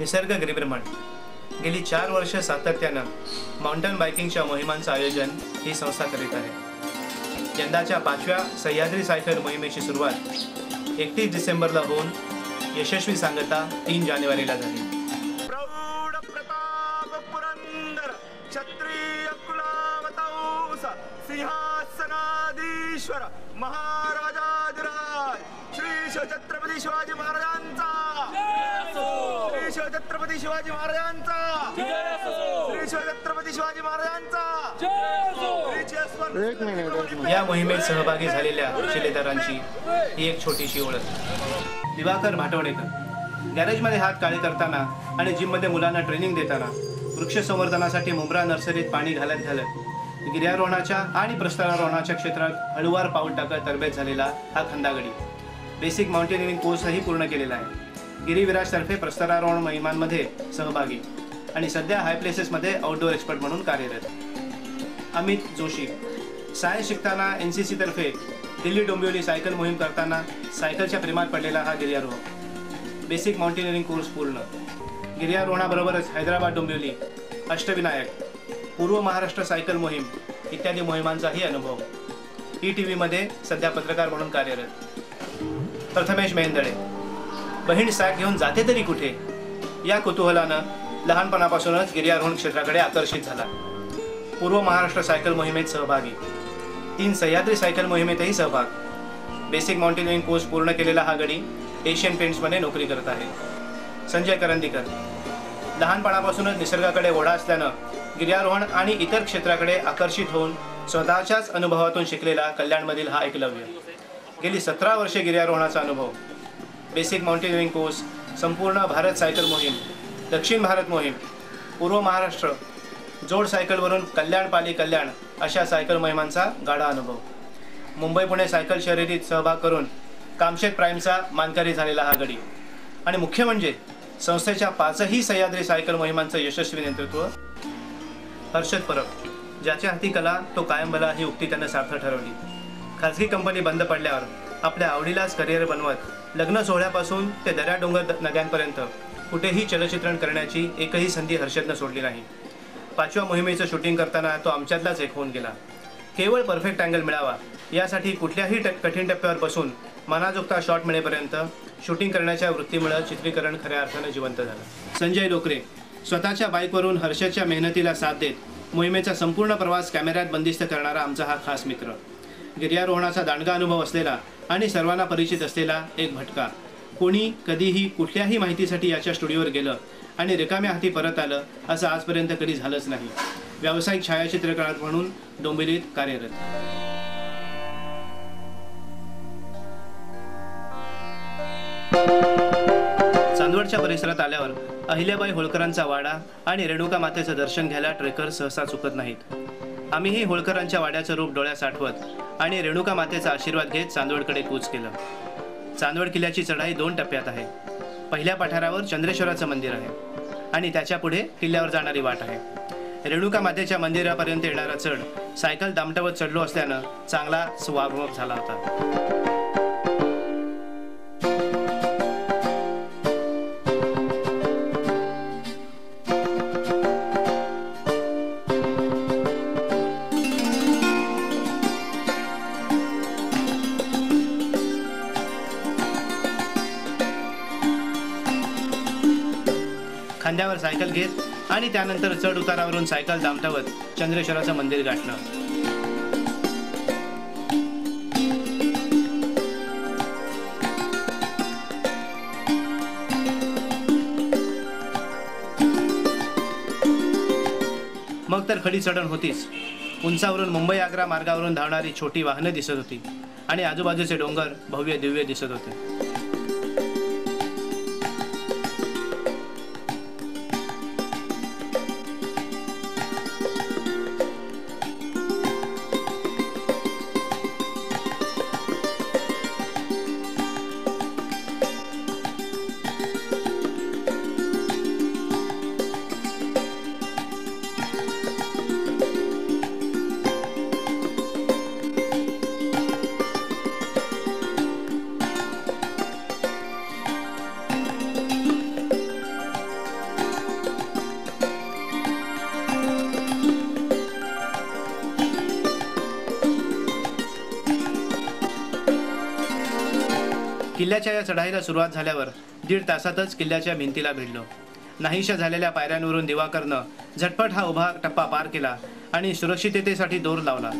निसर्ग गिरिभ्रमण गेली 4 वर्ष सातत्यानं माउंटन बायकिंगच्या मोहिमांचं आयोजन ही संस्था करीत आहे। यंदाच्या 5व्या सह्याद्री सायकल मोहिमेची सुरुवात 31 डिसेंबरला होऊन यशस्वी सांगता 3 जानेवारीला झाली। प्रौढ प्रताप पुरंदर क्षत्रिय कुलावतंस सिंहासनाधीश्वर महाराजाधिराज श्री छत्रपती शिवाजी महाराजांचा श्री छत्रपती शिवाजी महाराजांचा श्री छत्रपती शिवाजी महाराजांचा। या मोहिमेत सहभागी झालेल्या शिलेदारांची ही एक छोटीशी ओळख। दिवाकर भाटवडेकर गॅरेजमध्ये हात काळे करताना आणि जिममध्ये मुलांना ट्रेनिंग देताना, वृक्ष संवर्धनासाठी मुंब्रा नर्सरीत पाणी घालत गिर्यारोहणाच्या आणि प्रस्तरारोहणाच्या क्षेत्रात हळूवार पाऊल टाकत तरबेज झालेला हा खंदागडी बेसिक माउंटेनिअरिंग कोर्सही पूर्ण केलेला आहे। गिरीविराजतर्फे प्रस्तरारोहण मोहिमांमध्ये सहभागी आणि सध्या हाय प्लेसेसमध्ये आउटडोअर एक्सपर्ट म्हणून कार्यरत। अमित जोशी सायन्स शिकताना NCC तर्फे दिल्ली डोंबिवली सायकल मोहीम करताना सायकलच्या प्रेमात पडलेला हा गिर्यारोहक बेसिक माउंटेनिअरिंग कोर्स पूर्ण। गिर्यारोहणाबरोबरच हैदराबाद डोंबिवली, अष्टविनायक, पूर्व महाराष्ट्र सायकल मोहीम इत्यादी मोहिमांचाही अनुभव। ETV मध्ये सध्या पत्रकार म्हणून कार्यरत। प्रथमेश मेहेंदळे बहीण सॅक घेऊन जाते तरी कुठे या कुतूहलानं लहानपणापासूनच गिर्यारोहण क्षेत्राकडे आकर्षित झाला। पूर्व महाराष्ट्र सायकल मोहिमेत सहभागी, 3 सह्याद्री सायकल मोहिमेतही सहभाग। बेसिक माउंटेनिअरिंग कोर्स पूर्ण केलेला हा गडी एशियन पेंट्समध्ये नोकरी करत आहे। संजय करंदीकर लहानपणापासूनच निसर्गाकडे ओढा असल्यानं गिर्यारोहण आणि इतर क्षेत्राकडे आकर्षित होऊन स्वतःच्याच अनुभवातून शिकलेला कल्याणमधील हा एकलव्य। गेली 17 वर्षे गिर्यारोहणाचा अनुभव। बेसिक माउंटेनिअरिंग कोर्स, संपूर्ण भारत सायकल मोहीम, दक्षिण भारत मोहीम, पूर्व महाराष्ट्र, जोड सायकलवरून कल्याण पाली कल्याण अशा सायकल मोहिमांचा गाढा अनुभव। मुंबई पुणे सायकल शर्यतीत सहभाग करून कामशेत प्राईमचा मानकरी झालेला हा गडी आणि मुख्य म्हणजे संस्थेच्या 5ही सह्याद्री सायकल मोहिमांचं यशस्वी नेतृत्व। हर्षद परब ज्याच्या हाती कला तो कायम बला ही उक्ती त्यानं सार्थ ठरवली। खाजगी कंपनी बंद पडल्यावर आपल्या आवडीलाच करिअर बनवत लग्न सोहळ्यापासून ते दऱ्या डोंगर नद्यांपर्यंत कुठेही चलचित्रण करण्याची एकही संधी हर्षदनं सोडली नाही। 5व्या मोहिमेचं शूटिंग करताना तो आमच्यातलाच एक होऊन गेला। केवळ परफेक्ट अँगल मिळावा यासाठी कुठल्याही कठीण टप्प्यावर बसून मनाजोगता शॉट मिळेपर्यंत शूटिंग करण्याच्या वृत्तीमुळे चित्रीकरण खऱ्या अर्थानं जिवंत झालं। संजय लोकरे स्वतःच्या बाईकवरून हर्षदच्या मेहनतीला साथ देत मोहिमेचा संपूर्ण प्रवास कॅमेऱ्यात बंदिस्त करणारा आमचा हा खास मित्र। गिर्यारोहणाचा दांडगा अनुभव असलेला आणि सर्वांना परिचित असलेला एक भटका। कोणी कधीही कुठल्याही माहितीसाठी याच्या स्टुडिओवर गेलं आणि रिकाम्या हाती परत आलं असं आजपर्यंत कधी झालंच नाही। व्यावसायिक छायाचित्रकार म्हणून डोंबिवलीत कार्यरत। चांदवडच्या परिसरात आल्यावर अहिल्याबाई होळकरांचा वाडा आणि रेणुका मातेचं दर्शन घ्यायला ट्रेकर सहसा चुकत नाहीत। आम्हीही होळकरांच्या वाड्याचं रूप डोळ्यात साठवत आणि रेणुका मातेचा आशीर्वाद घेत चांदवडकडे कूच केलं। चांदवड किल्ल्याची चढाई 2 टप्प्यात आहे। पहिल्या पठारावर चंद्रेश्वराचं मंदिर आहे आणि त्याच्या पुढे किल्ल्यावर जाणारी वाट आहे। रेणुका मातेच्या मंदिरापर्यंत येणारा चढ सायकल दामटवत चढलो असल्यानं चांगला स्वागमोग झाला होता। खांद्यावर सायकल घेत आणि त्यानंतर चढ उतारावरून सायकल दामटवत चंद्रेश्वराचं मंदिर गाठलं। मग तर खडी चढण होतीच। उंचावरून मुंबई आग्रा मार्गावरून धावणारी छोटी वाहनं दिसत होती आणि आजूबाजूचे डोंगर भव्य दिव्य दिसत होते। किल्ल्याच्या या चढाईला सुरुवात झाल्यावर 1.5 तासातच किल्ल्याच्या भिंतीला भिडलो. नाहीशा झालेल्या पायऱ्यांवरून दिवाकरनं झटपट हा उभा टप्पा पार केला आणि सुरक्षिततेसाठी दोर लावला.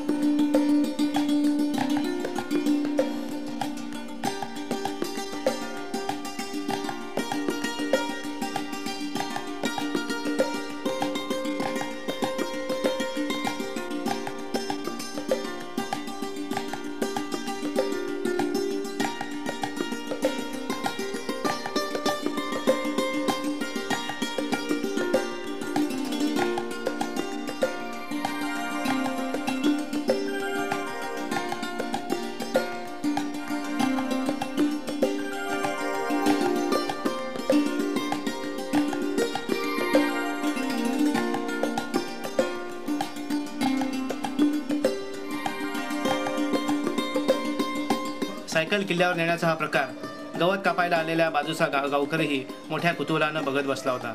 सायकल किल्ल्यावर नेण्याचा हा प्रकार गवत कापायला आलेल्या बाजूचा गावकरीही मोठ्या कुतूहलानं बघत बसला होता.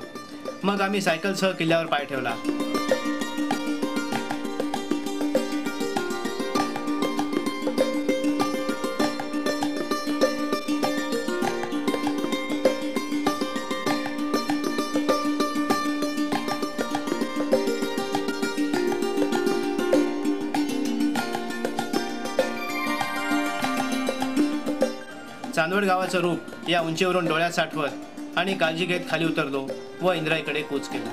मग आम्ही सायकलसह किल्ल्यावर पाय ठेवला. चांदवड गावाचं रूप या उंचीवरून डोळ्यात साठवत आणि काळजी घेत खाली उतरलो व इंद्राईकडे कूच केला.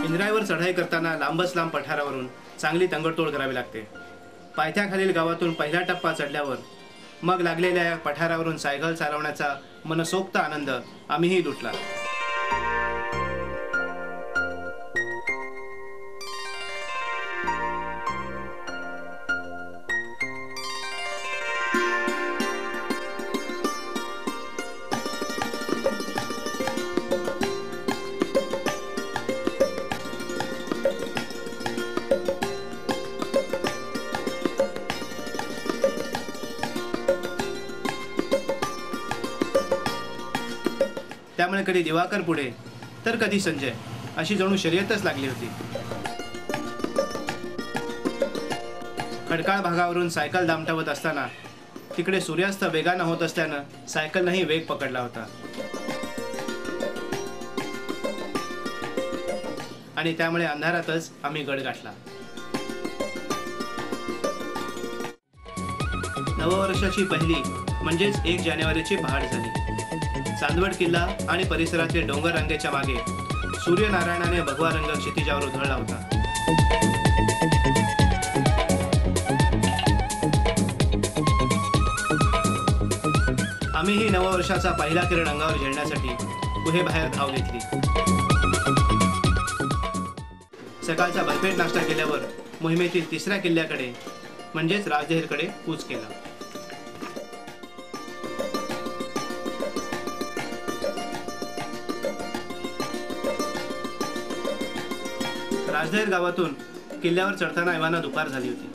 इंद्राईवर चढाई करताना लांबच लांब पठारावरून चांगली तंगडतोड करावी लागते. पायथ्याखालील गावातून पहिला टप्पा चढल्यावर मग लागलेल्या या पठारावरून सायकल चालवण्याचा मनसोक्त आनंद आम्हीही लुटला. त्यामुळे कधी दिवाकर पुढे तर कधी संजय अशी जणू शर्यतच लागली होती. खडकाळ भागावरून सायकल दामटवत असताना तिकडे सूर्यास्त वेगानं होत असल्यानं सायकलनंही वेग पकडला होता आणि त्यामुळे अंधारातच आम्ही गड गाठला. नववर्षाची पहिली म्हणजेच 1 जानेवारीची पहाट झाली. चांदवड किल्ला आणि परिसरातील डोंगर रांगेच्या मागे सूर्यनारायणाने भगवा रंग क्षितिजावर उधळला होता. आम्हीही नववर्षाचा पहिला किरण अंगावर झेलण्यासाठी गुहेबाहेर धाव घेतली. सकाळचा भरपेट नाश्ता केल्यावर मोहिमेतील 3ऱ्या किल्ल्याकडे म्हणजेच राजदेहरकडे कूच केला. राजदेर गावातून किल्ल्यावर चढताना एव्हाना दुपार झाली होती.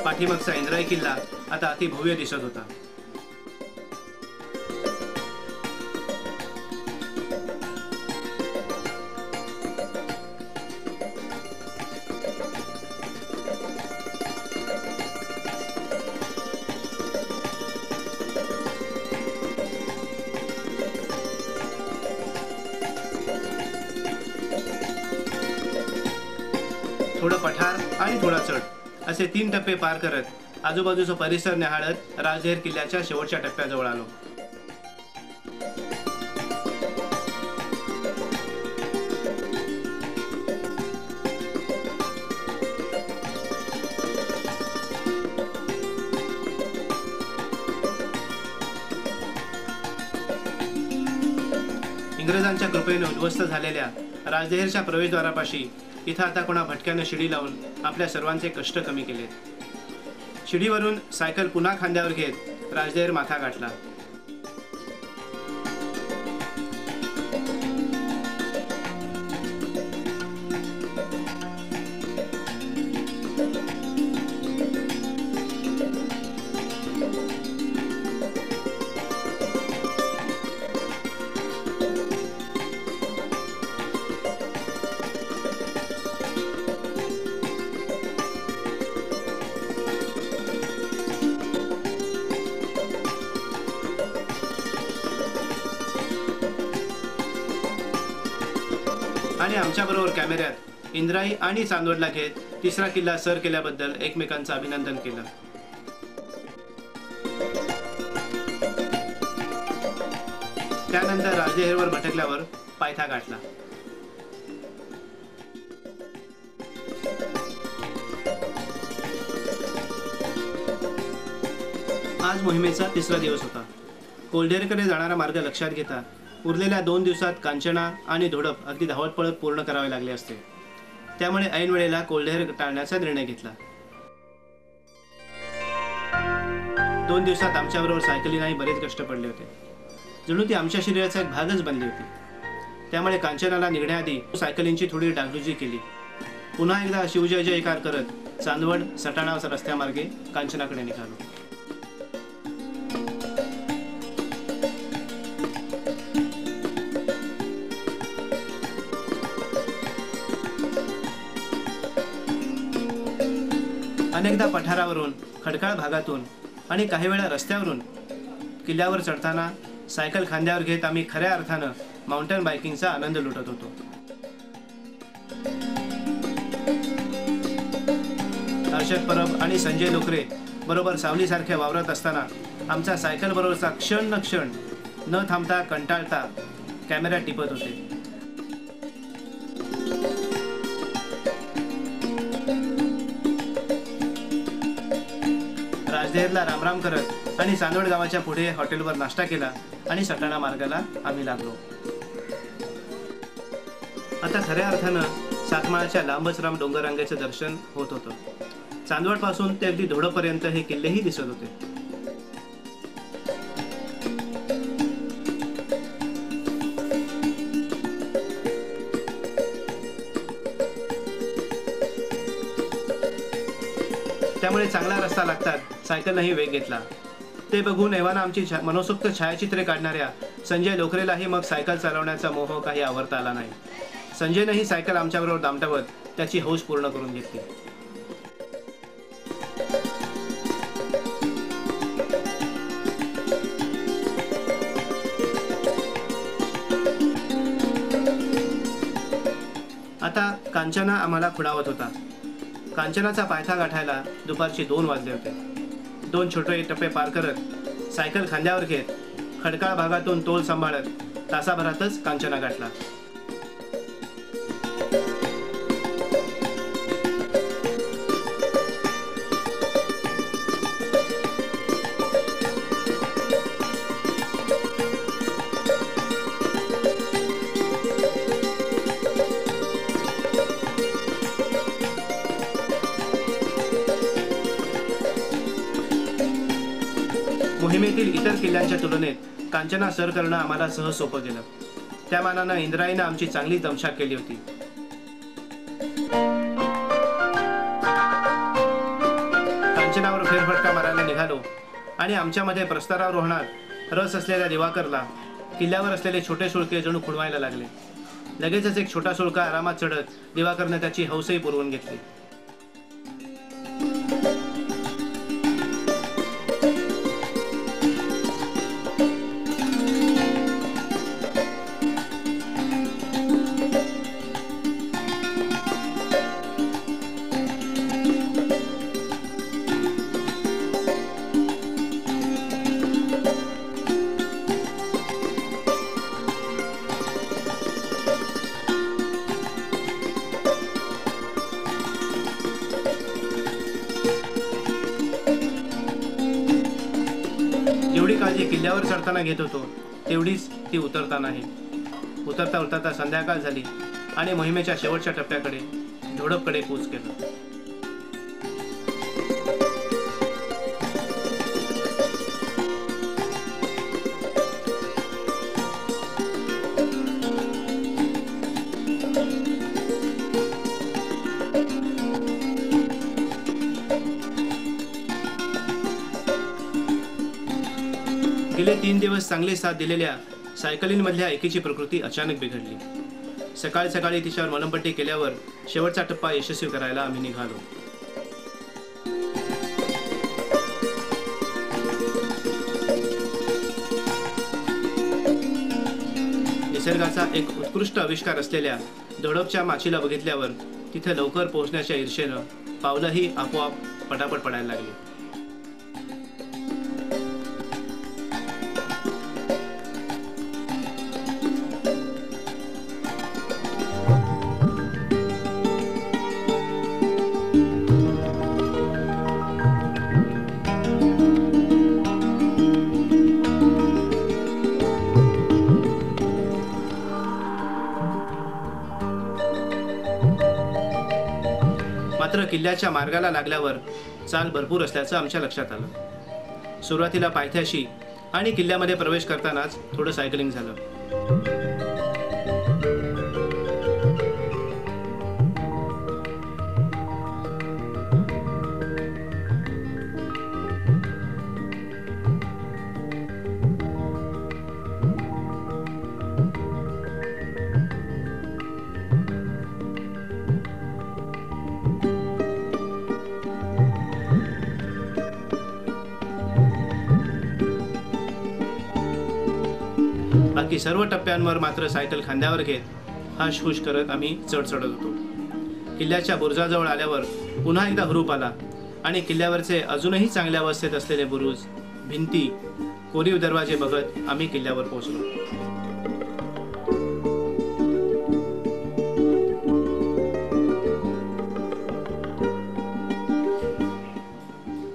पाठीमागचा इंद्राई किल्ला आता अतिभव्य दिसत होता. थोडं पठार आणि थोडा चढ असे 3 टप्पे पार करत आजूबाजूचा परिसर निहाळत राजदेर किल्ल्याच्या शेवटच्या टप्प्याजवळ आलो. इंग्रजांच्या कृपेने उद्ध्वस्त झालेल्या राजदेहरच्या प्रवेशद्वारापाशी इथं आता कोणा भटक्यानं शिडी लावून आपल्या सर्वांचे कष्ट कमी केले. शिडीवरून सायकल पुन्हा खांद्यावर घेत राजदेहर माथा गाठला. आणि आमच्याबरोबर कॅमेऱ्यात इंद्राई आणि चांदवडला घेत तिसरा किल्ला सर केल्याबद्दल एकमेकांचं अभिनंदन केलं. त्यानंतर राजदेहरवर भटकल्यावर पायथा गाठला. आज मोहिमेचा तिसरा दिवस होता. कोल्ढेरकडे जाणारा मार्ग लक्षात घेता उरलेल्या 2 दिवसात कांचना आणि धोडप अगदी धावत पळत पूर्ण करावे लागले असते. त्यामुळे ऐन वेळेला कोल्ढेर टाळण्याचा निर्णय घेतला. 2 दिवसात आमच्याबरोबर सायकलींनाही बरेच कष्ट पडले होते. जणू ती आमच्या शरीराचा एक भागच बनली होती. त्यामुळे कांचनाला निघण्याआधी सायकलींची थोडी डागडुजी केली. पुन्हा एकदा शिवजय जयकार करत चांदवड सटाणा रस्त्यामार्गे कांचनाकडे निघालो. अनेकदा पठारावरून, खडकाळ भागातून आणि काही वेळा रस्त्यावरून किल्ल्यावर चढताना सायकल खांद्यावर घेत आम्ही खऱ्या अर्थानं माउंटेन बायकिंगचा आनंद लुटत होतो. हर्षद परब आणि संजय लोकरे बरोबर सावलीसारख्या वावरत असताना आमचा सायकल बरोबरचा क्षण न क्षण न थांबता कंटाळता कॅमेरा टिपत होते. राजदेहरला रामराम करत आणि चांदवड गावाच्या पुढे हॉटेलवर नाश्ता केला आणि सटाणा मार्गाला आम्ही लागलो. आता खऱ्या अर्थानं सातमाळाच्या लांबच राम डोंगररांगेचं दर्शन होत होतं. चांदवड पासून ते अगदी धोडपर्यंत हे किल्लेही दिसत होते. त्यामुळे चांगला रस्ता लागतात सायकलनंही वेग घेतला. ते बघून एव्हाना आमची मनोसुक्त छायाचित्रे काढणाऱ्या संजय लोकरेलाही मग सायकल चालवण्याचा मोह काही आवरता आला नाही. संजयनंही सायकल आमच्याबरोबर दामटवत त्याची हौस पूर्ण करून घेतली. आता कांचना आम्हाला खुणावत होता. कांचनाचा पायथा गाठायला दुपारचे 2 वाजले होते. 2 छोटे टप्पे पार करत सायकल खांद्यावर घेत खडकाळ भागातून तोल सांभाळत तासाभरातच कांचना गाठला. मोहिमेतील इतर किल्ल्यांच्या तुलनेत कांचना सर करणं आम्हाला सहज सोपं गेलं. त्या मानानं इंद्राईनं आमची चांगली दमछाक केली होती. कांचनावर फेरफटका मारायला निघालो आणि आमच्यामध्ये प्रस्तरारोहणात रस असलेल्या दिवाकरला किल्ल्यावर असलेले छोटे शुळके जणू खुणवायला लागले. लगेचच एक छोटा शुळका आरामात चढत दिवाकरने त्याची हौसही पुरवून घेतली. जेवढी काळजी किल्ल्यावर चढताना घेत होतो तेवढीच ती उतरतानाही. उतरता उतरता संध्याकाळ झाली आणि मोहिमेच्या शेवटच्या टप्प्याकडे धोडपकडे कूच केलं. गेले 3 दिवस चांगली साथ दिलेल्या सायकलींमधल्या एकीची प्रकृती अचानक बिघडली. सकाळी सकाळी तिच्यावर मलमपट्टी केल्यावर शेवटचा टप्पा यशस्वी करायला आम्ही निघालो. निसर्गाचा एक उत्कृष्ट आविष्कार असलेल्या धोडपच्या माचीला बघितल्यावर तिथे लवकर पोहोचण्याच्या ईर्षेनं पावलंही आपोआप पटापट पडायला लागली. मात्र किल्ल्याच्या मार्गाला लागल्यावर चाल भरपूर असल्याचं आमच्या लक्षात आलं. सुरुवातीला पायथ्याशी आणि किल्ल्यामध्ये प्रवेश करतानाच थोडं सायकलिंग झालं. बाकी सर्व टप्प्यांवर मात्र सायकल खांद्यावर घेत हाश हुश करत आम्ही चढ चढत होतो. किल्ल्याच्या बुरुजाजवळ आल्यावर पुन्हा एकदा हुरूप आला आणि किल्ल्यावरचे अजूनही चांगल्या अवस्थेत असलेले बुरुज, भिंती, कोरीव दरवाजे बघत आम्ही किल्ल्यावर पोहोचलो.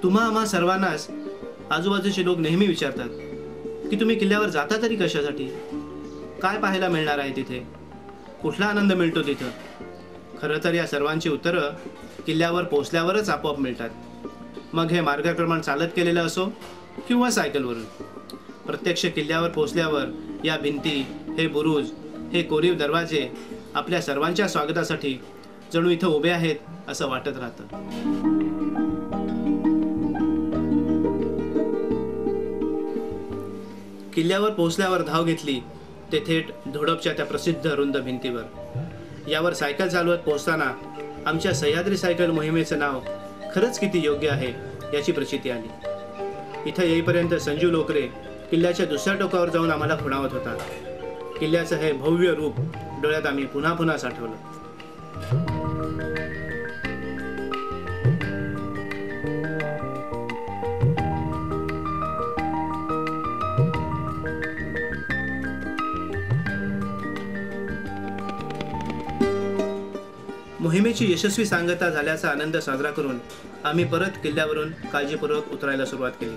तुम्हा आम्हा सर्वांनाच आजूबाजूचे लोक नेहमी विचारतात की तुम्ही किल्ल्यावर जाता तरी कशासाठी, काय पाहायला मिळणार आहे तिथे, कुठला आनंद मिळतो तिथं. खरं तर या सर्वांची उत्तरं किल्ल्यावर पोहोचल्यावरच आपोआप मिळतात. मग हे मार्गक्रमण चालत केलेलं असो किंवा सायकलवरून. प्रत्यक्ष किल्ल्यावर पोहोचल्यावर या भिंती, हे बुरुज, हे कोरीव दरवाजे आपल्या सर्वांच्या स्वागतासाठी जणू इथं उभे आहेत असं वाटत राहतं. किल्ल्यावर पोहोचल्यावर धाव घेतली ते थेट धोडपच्या त्या प्रसिद्ध रुंद भिंतीवर. यावर सायकल चालवत पोहोचताना आमच्या सह्याद्री सायकल मोहिमेचं नाव खरंच किती योग्य आहे याची प्रचिती आली. इथं येईपर्यंत संजू लोकरे किल्ल्याच्या दुसऱ्या टोकावर जाऊन आम्हाला खुणावत होता. किल्ल्याचं हे भव्य रूप डोळ्यात आम्ही पुन्हा पुन्हा साठवलं. मोहिमेची यशस्वी सांगता झाल्याचा आनंद साजरा करून आम्ही परत किल्ल्यावरून काळजीपूर्वक उतरायला सुरुवात केली.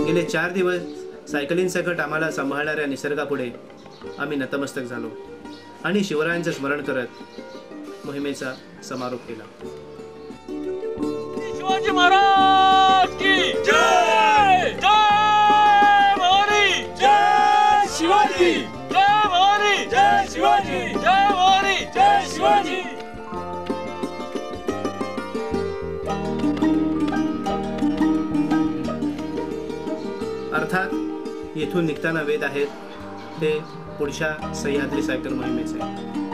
गेले 4 दिवस सायकलिंग सकट आम्हाला सांभाळणाऱ्या निसर्गापुढे आम्ही नतमस्तक झालो आणि शिवरायांचं स्मरण करत मोहिमेचा समारोप केला. शिवाजी महाराज की जय. जय भवानी. जय शिवाजी. जय भवानी. जय शिवाजी. जय भवानी. जय शिवाजी. अर्थात येथून निघताना वेद आहेत ते पुढच्या सह्याद्री सायकल मोहिमेचे.